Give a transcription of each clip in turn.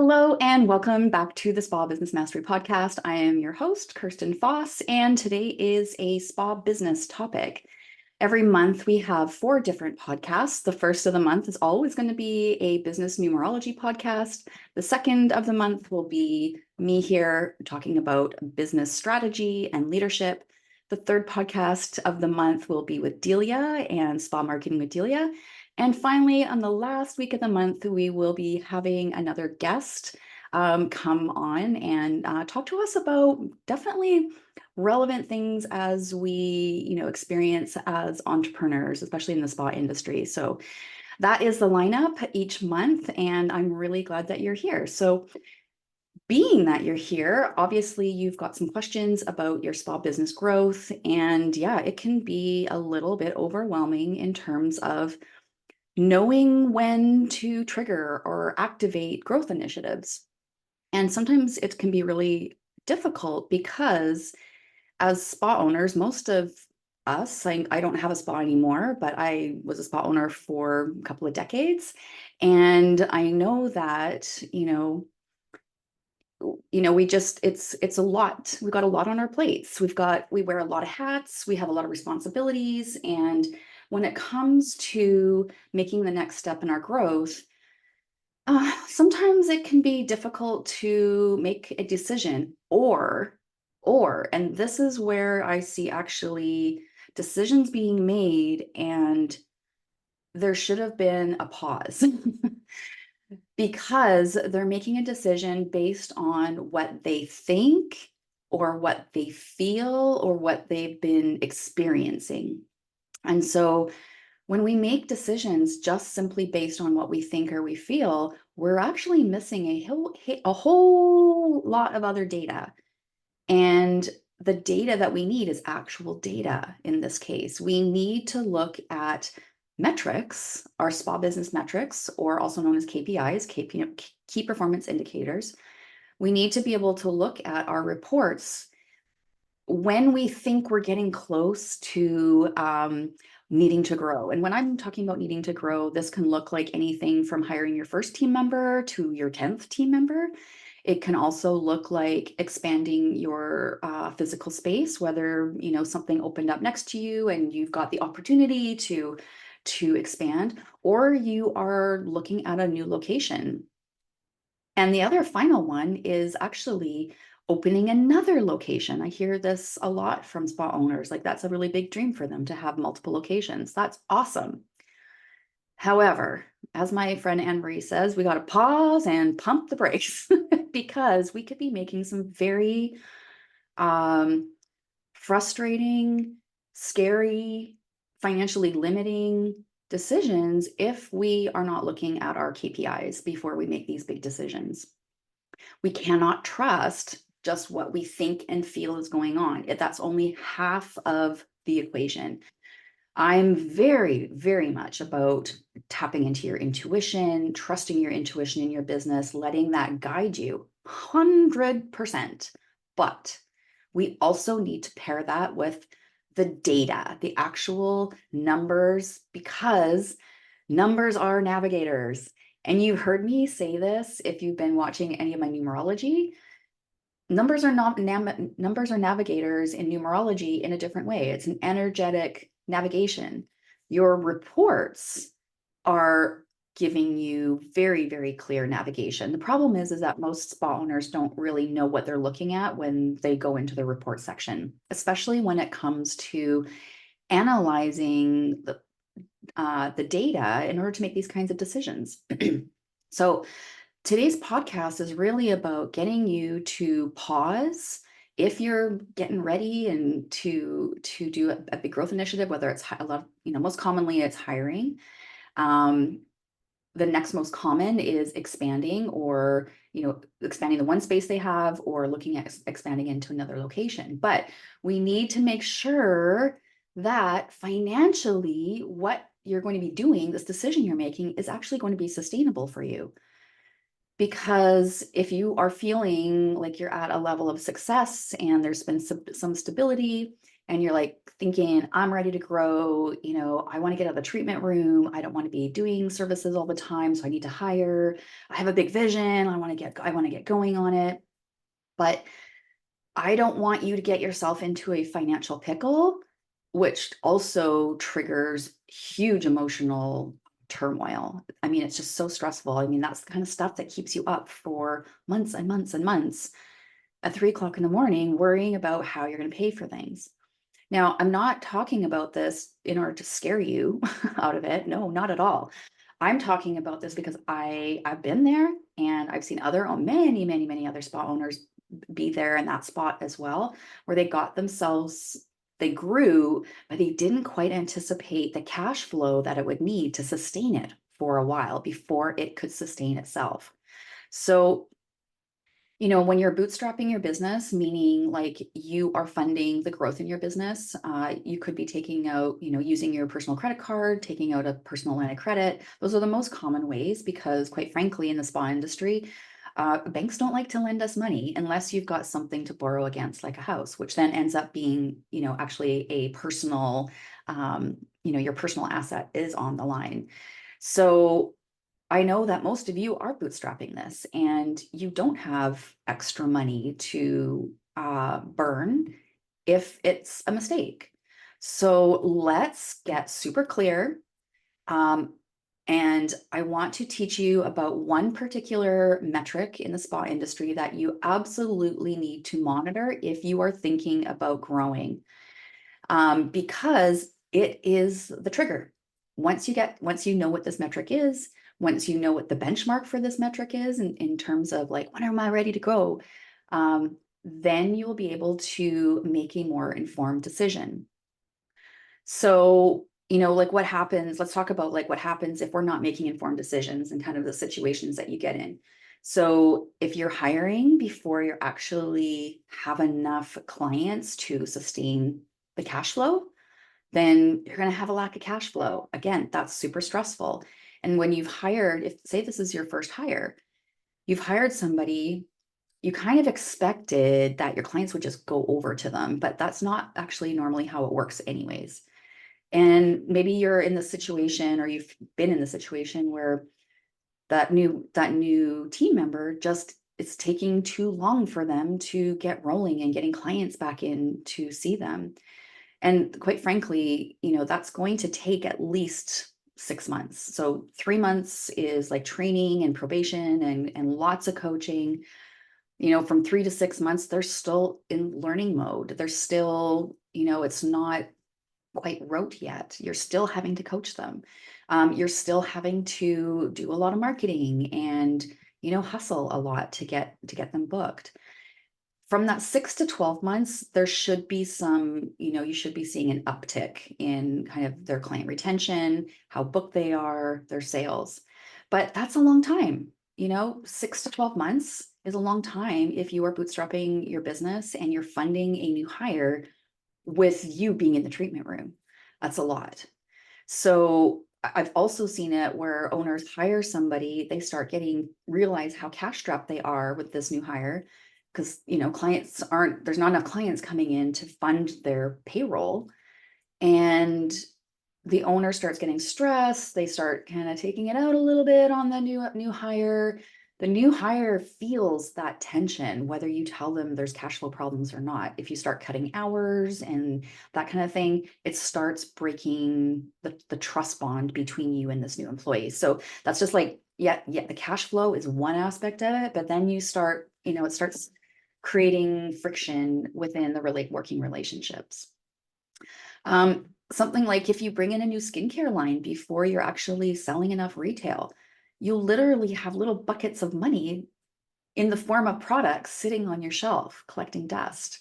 Hello and welcome back to the Spa Business Mastery Podcast. I am your host, Kirsten Foss, and today is a spa business topic. Every month we have 4 different podcasts. The first of the month is always going to be a business numerology podcast. The second of the month will be me here talking about business strategy and leadership. The third podcast of the month will be with Delia and spa marketing with Delia. And finally, on the last week of the month, we will be having another guest come on and talk to us about definitely relevant things as we, experience as entrepreneurs, especially in the spa industry. So that is the lineup each month, and I'm really glad that you're here. So being that you're here, obviously you've got some questions about your spa business growth, and yeah, it can be a little bit overwhelming in terms of knowing when to trigger or activate growth initiatives. And sometimes it can be really difficult because as spa owners, most of us, I don't have a spa anymore, but I was a spa owner for a couple of decades. And I know that, it's a lot. We've got a lot on our plates. We wear a lot of hats, we have a lot of responsibilities. And when it comes to making the next step in our growth, sometimes it can be difficult to make a decision and this is where I see actually decisions being made and there should have been a pause because they're making a decision based on what they think or what they feel or what they've been experiencing. And so when we make decisions just simply based on what we think or we feel, we're actually missing a whole lot of other data. And the data that we need is actual data in this case. We need to look at metrics, our spa business metrics, or also known as KPIs, key performance indicators. We need to be able to look at our reports when we think we're getting close to needing to grow. And when I'm talking about needing to grow, this can look like anything from hiring your first team member to your 10th team member. It can also look like expanding your physical space, whether something opened up next to you and you've got the opportunity to expand, or you are looking at a new location. And the other final one is actually opening another location. I hear this a lot from spa owners, like that's a really big dream for them to have multiple locations. That's awesome. However, as my friend Anne Marie says, we got to pause and pump the brakes because we could be making some very frustrating, scary, financially limiting decisions if we are not looking at our KPIs before we make these big decisions. We cannot trust just what we think and feel is going on. That's only half of the equation. I'm very, very much about tapping into your intuition, trusting your intuition in your business, letting that guide you 100%. But we also need to pair that with the data, the actual numbers, because numbers are navigators. And you've heard me say this if you've been watching any of my numerology. Numbers are not numbers are navigators in numerology in a different way. It's an energetic navigation. Your reports are giving you very, very clear navigation. The problem is that most spa owners don't really know what they're looking at when they go into the report section, especially when it comes to analyzing the data in order to make these kinds of decisions. So today's podcast is really about getting you to pause if you're getting ready and to do a big growth initiative, whether it's a lot, most commonly it's hiring. The next most common is expanding or, expanding the one space they have or looking at expanding into another location. But we need to make sure that financially what you're going to be doing, this decision you're making, is actually going to be sustainable for you. Because if you are feeling like you're at a level of success and there's been some stability and you're like thinking, I'm ready to grow, I want to get out of the treatment room. I don't want to be doing services all the time, so I need to hire. I have a big vision. I want to get going on it. But I don't want you to get yourself into a financial pickle, which also triggers huge emotional turmoil. I mean, it's just so stressful. I mean, that's the kind of stuff that keeps you up for months and months and months at 3 o'clock in the morning, worrying about how you're going to pay for things. Now, I'm not talking about this in order to scare you out of it. No, not at all. I'm talking about this because I've been there and I've seen many, many, many other spa owners be there in that spot as well, where they grew, but they didn't quite anticipate the cash flow that it would need to sustain it for a while before it could sustain itself. So when you're bootstrapping your business, meaning like you are funding the growth in your business, you could be taking out, using your personal credit card, taking out a personal line of credit. Those are the most common ways because, quite frankly, in the spa industry, banks don't like to lend us money unless you've got something to borrow against, like a house, which then ends up being, actually a personal, your personal asset is on the line. So I know that most of you are bootstrapping this and you don't have extra money to burn if it's a mistake. So let's get super clear. Um, and I want to teach you about one particular metric in the spa industry that you absolutely need to monitor if you are thinking about growing, because it is the trigger. Once you know what this metric is, once you know what the benchmark for this metric is in terms of like, when am I ready to go? Then you'll be able to make a more informed decision. So, like what happens, let's talk about like what happens if we're not making informed decisions and kind of the situations that you get in. So if you're hiring before you actually have enough clients to sustain the cash flow, then you're going to have a lack of cash flow. Again, that's super stressful. And when you've hired, if say this is your first hire, you've hired somebody, you kind of expected that your clients would just go over to them, but that's not actually normally how it works anyways. And maybe you're in the situation or you've been in the situation where that new team member just it's taking too long for them to get rolling and getting clients back in to see them. And quite frankly, that's going to take at least 6 months. So 3 months is like training and probation and lots of coaching. From 3 to 6 months, they're still in learning mode. They're still, it's not quite rote yet. You're still having to coach them. You're still having to do a lot of marketing and, hustle a lot to get them booked. From that 6 to 12 months, there should be some, you should be seeing an uptick in kind of their client retention, how booked they are, their sales. But that's a long time. 6 to 12 months is a long time if you are bootstrapping your business and you're funding a new hire with you being in the treatment room. That's a lot. So I've also seen it where owners hire somebody, they start realize how cash strapped they are with this new hire because, there's not enough clients coming in to fund their payroll. And the owner starts getting stressed. They start kind of taking it out a little bit on the new hire. The new hire feels that tension, whether you tell them there's cash flow problems or not. If you start cutting hours and that kind of thing, it starts breaking the trust bond between you and this new employee. So that's just like, yeah, the cash flow is one aspect of it, but then you start, it starts creating friction within the working relationships. Something like if you bring in a new skincare line before you're actually selling enough retail, you literally have little buckets of money in the form of products sitting on your shelf collecting dust.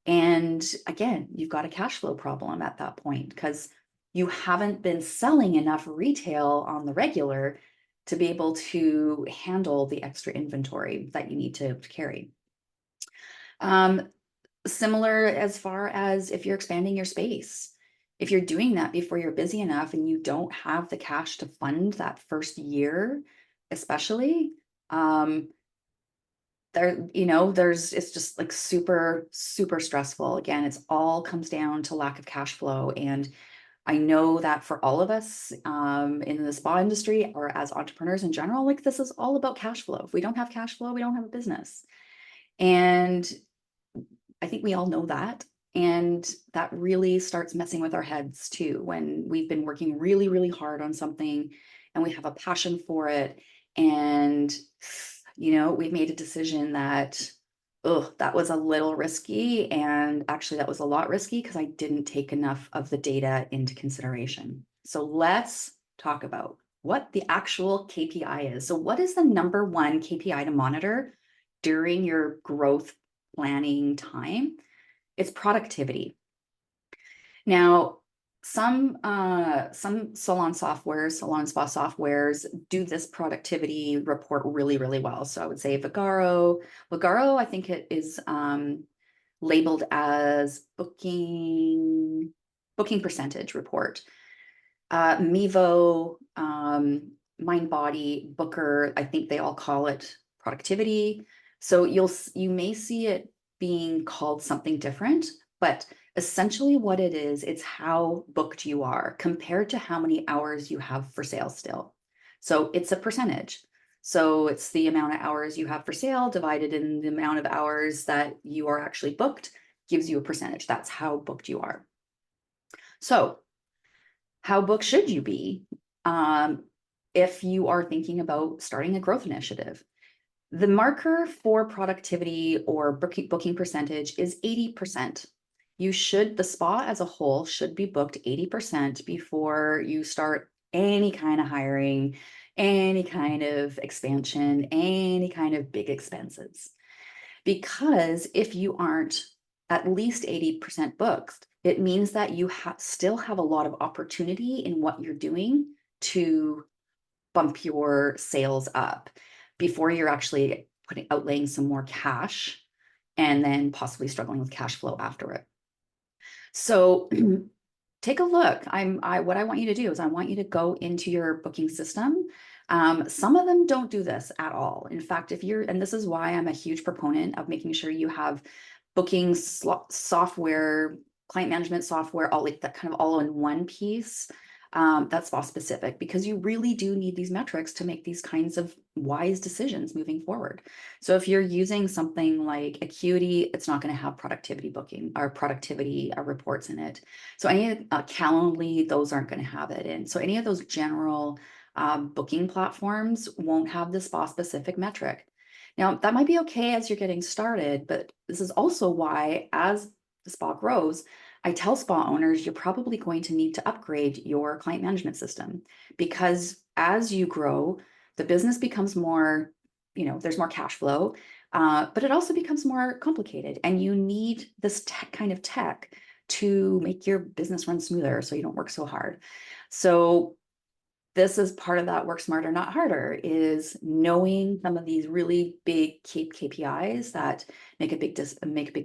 And again, you've got a cash flow problem at that point because you haven't been selling enough retail on the regular to be able to handle the extra inventory that you need to carry. Similar as far as if you're expanding your space. If you're doing that before you're busy enough and you don't have the cash to fund that first year, especially, it's just like super, super stressful. Again, it's all comes down to lack of cash flow. And I know that for all of us in the spa industry or as entrepreneurs in general, like this is all about cash flow. If we don't have cash flow, we don't have a business. And I think we all know that. And that really starts messing with our heads too when we've been working really, really hard on something and we have a passion for it. And, we've made a decision that, oh, that was a little risky. And actually, that was a lot risky because I didn't take enough of the data into consideration. So let's talk about what the actual KPI is. So, what is the number one KPI to monitor during your growth planning time? It's productivity. Now, some salon softwares, salon spa softwares do this productivity report really, really well. So I would say Vagaro, I think it is labeled as booking percentage report. Mevo, MindBody, Booker, I think they all call it productivity. So you may see it being called something different, but essentially what it is, it's how booked you are compared to how many hours you have for sale still. So it's a percentage. So it's the amount of hours you have for sale divided in the amount of hours that you are actually booked gives you a percentage. That's how booked you are. So how booked should you be if you are thinking about starting a growth initiative? The marker for productivity or booking percentage is 80%. The spa as a whole should be booked 80% before you start any kind of hiring, any kind of expansion, any kind of big expenses. Because if you aren't at least 80% booked, it means that you still have a lot of opportunity in what you're doing to bump your sales up before you're actually outlaying some more cash and then possibly struggling with cash flow after it. So take a look. What I want you to do is I want you to go into your booking system. Some of them don't do this at all. In fact, and this is why I'm a huge proponent of making sure you have booking software, client management software, all like that kind of all in one piece. That's spa specific because you really do need these metrics to make these kinds of wise decisions moving forward. So if you're using something like Acuity, it's not going to have productivity booking or productivity reports in it. So any of Calendly, those aren't going to have it in. So any of those general booking platforms won't have the spa specific metric. Now that might be okay as you're getting started, but this is also why as the spa grows, I tell spa owners you're probably going to need to upgrade your client management system because as you grow, the business becomes more, there's more cash flow, but it also becomes more complicated and you need this kind of tech to make your business run smoother so you don't work so hard. So this is part of that work smarter, not harder, is knowing some of these really big KPIs that make a big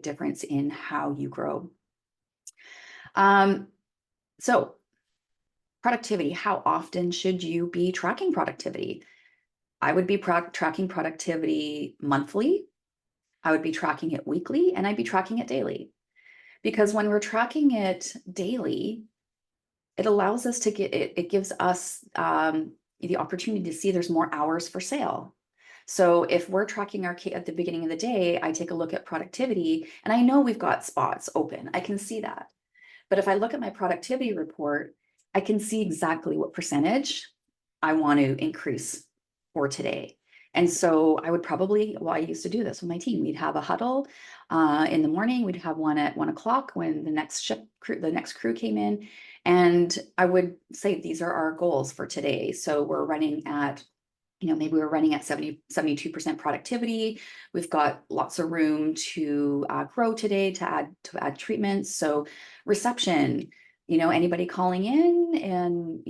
difference in how you grow. So productivity, how often should you be tracking productivity? I would be tracking productivity monthly. I would be tracking it weekly, and I'd be tracking it daily. Because when we're tracking it daily, it allows us to it gives us the opportunity to see there's more hours for sale. So if we're tracking at the beginning of the day, I take a look at productivity and I know we've got spots open. I can see that. But if I look at my productivity report, I can see exactly what percentage I want to increase for today. And so I would probably, I used to do this with my team. We'd have a huddle in the morning. We'd have one at 1 o'clock when the next crew came in. And I would say, these are our goals for today. So we're running at maybe we're running at 72% productivity. We've got lots of room to grow today to add treatments. So reception, anybody calling in and,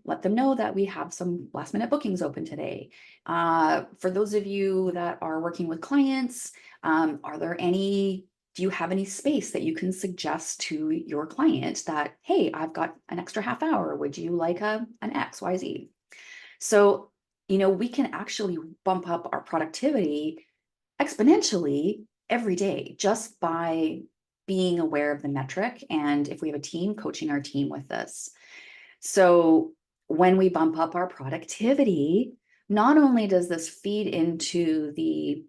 let them know that we have some last minute bookings open today. For those of you that are working with clients, do you have any space that you can suggest to your client that, hey, I've got an extra half hour. Would you like an XYZ? So we can actually bump up our productivity exponentially every day just by being aware of the metric. And if we have a team, coaching our team with this. So when we bump up our productivity, not only does this feed into the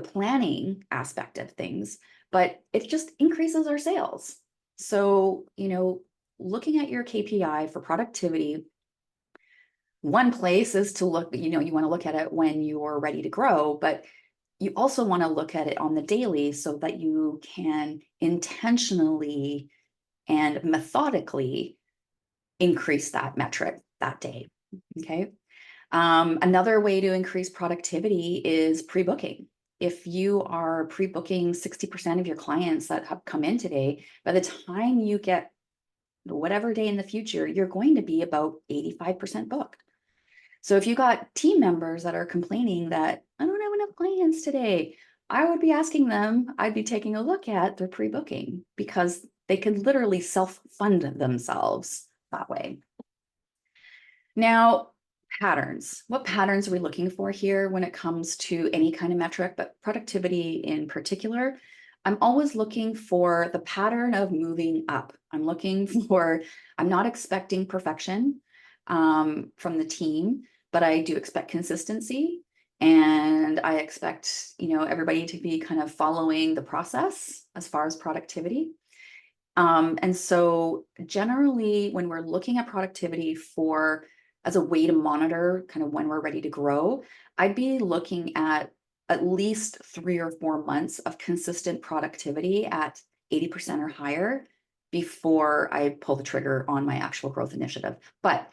planning aspect of things, but it just increases our sales. So, looking at your KPI for productivity, one place is to look, you want to look at it when you're ready to grow, but you also want to look at it on the daily so that you can intentionally and methodically increase that metric that day. Okay. Another way to increase productivity is pre-booking. If you are pre-booking 60% of your clients that have come in today, by the time you get whatever day in the future, you're going to be about 85% booked. So if you got team members that are complaining that I don't have enough clients today, I would be asking them, I'd be taking a look at their pre-booking because they could literally self-fund themselves that way. Now, patterns. What patterns are we looking for here when it comes to any kind of metric, but productivity in particular? I'm always looking for the pattern of moving up. I'm not expecting perfection from the team, but I do expect consistency. And I expect, everybody to be kind of following the process as far as productivity. And so generally, when we're looking at productivity as a way to monitor kind of when we're ready to grow, I'd be looking at least 3 or 4 months of consistent productivity at 80% or higher before I pull the trigger on my actual growth initiative. But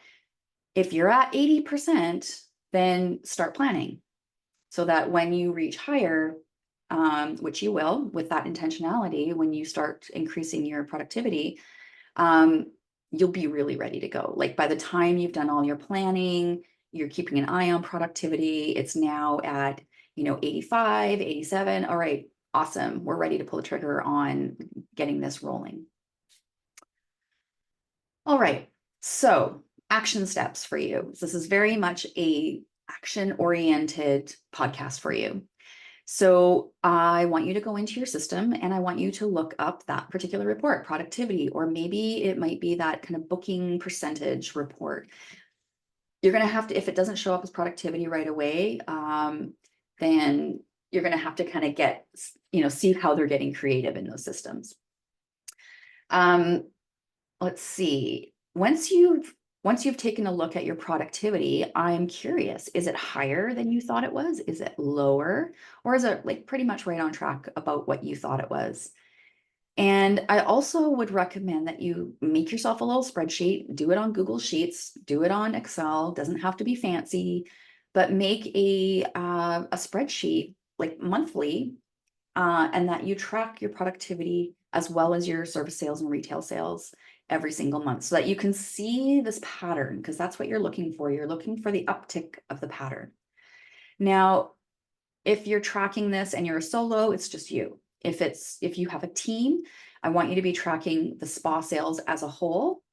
if you're at 80%, then start planning so that when you reach higher, which you will with that intentionality, when you start increasing your productivity, you'll be really ready to go. Like by the time you've done all your planning, you're keeping an eye on productivity. It's now at, 85, 87. All right, awesome. We're ready to pull the trigger on getting this rolling. All right. So action steps for you. This is very much a action-oriented podcast for you. So I want you to go into your system and I want you to look up that particular report, productivity, or maybe it might be that kind of booking percentage report. You're going to have to, if it doesn't show up as productivity right away, then you're going to have to kind of see how they're getting creative in those systems. Let's see. Once you've taken a look at your productivity, I'm curious, is it higher than you thought it was? Is it lower? Or is it like pretty much right on track about what you thought it was? And I also would recommend that you make yourself a little spreadsheet, do it on Google Sheets, do it on Excel, doesn't have to be fancy, but make a spreadsheet like monthly, and that you track your productivity as well as your service sales and retail sales every single month so that you can see this pattern, because that's what you're looking for. You're looking for the uptick of the pattern. Now, if you're tracking this and you're a solo, it's just you. If you have a team, I want you to be tracking the spa sales as a whole,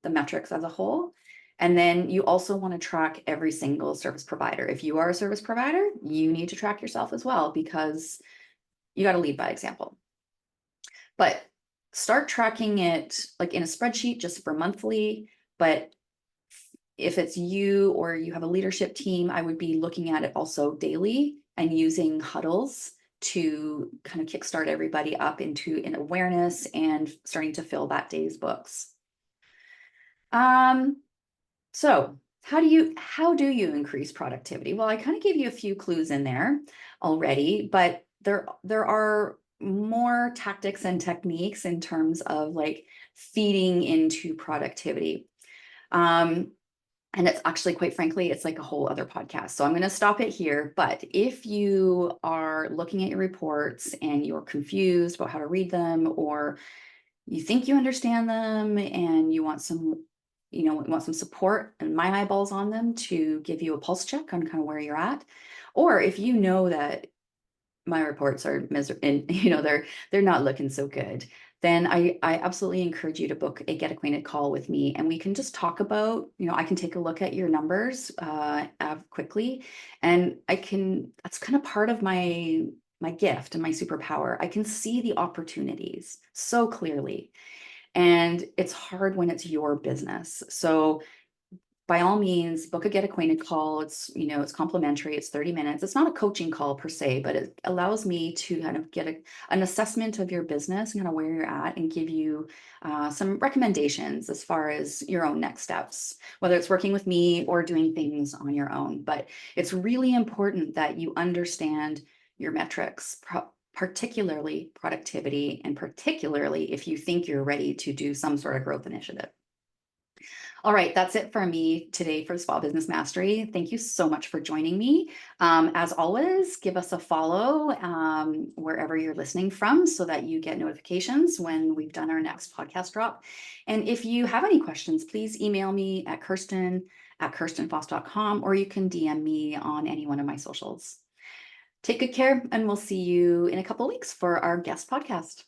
the metrics as a whole. And then you also want to track every single service provider. If you are a service provider, you need to track yourself as well, because you got to lead by example. But start tracking it like in a spreadsheet just for monthly. But if it's you or you have a leadership team, I would be looking at it also daily and using huddles to kind of kickstart everybody up into an awareness and starting to fill that day's books. So how do you increase productivity? Well, I kind of gave you a few clues in there already, but there are more tactics and techniques in terms of like feeding into productivity. And it's actually, quite frankly, it's like a whole other podcast. So I'm going to stop it here. But if you are looking at your reports and you're confused about how to read them, or you think you understand them and you want some support and my eyeballs on them to give you a pulse check on kind of where you're at, or if you know that my reports are miserable and they're not looking so good, then I absolutely encourage you to book a get acquainted call with me, and we can just talk about, I can take a look at your numbers quickly, and that's kind of part of my my gift and my superpower. I can see the opportunities so clearly. And it's hard when it's your business. So by all means, book a get acquainted call. It's complimentary. It's 30 minutes. It's not a coaching call per se, but it allows me to kind of get an assessment of your business and kind of where you're at and give you some recommendations as far as your own next steps, whether it's working with me or doing things on your own. But it's really important that you understand your metrics, particularly productivity, and particularly if you think you're ready to do some sort of growth initiative. All right, that's it for me today for Small Business Mastery. Thank you so much for joining me. As always, give us a follow wherever you're listening from so that you get notifications when we've done our next podcast drop. And if you have any questions, please email me at kirsten@kirstenfoss.com, or you can DM me on any one of my socials. Take good care, and we'll see you in a couple of weeks for our guest podcast.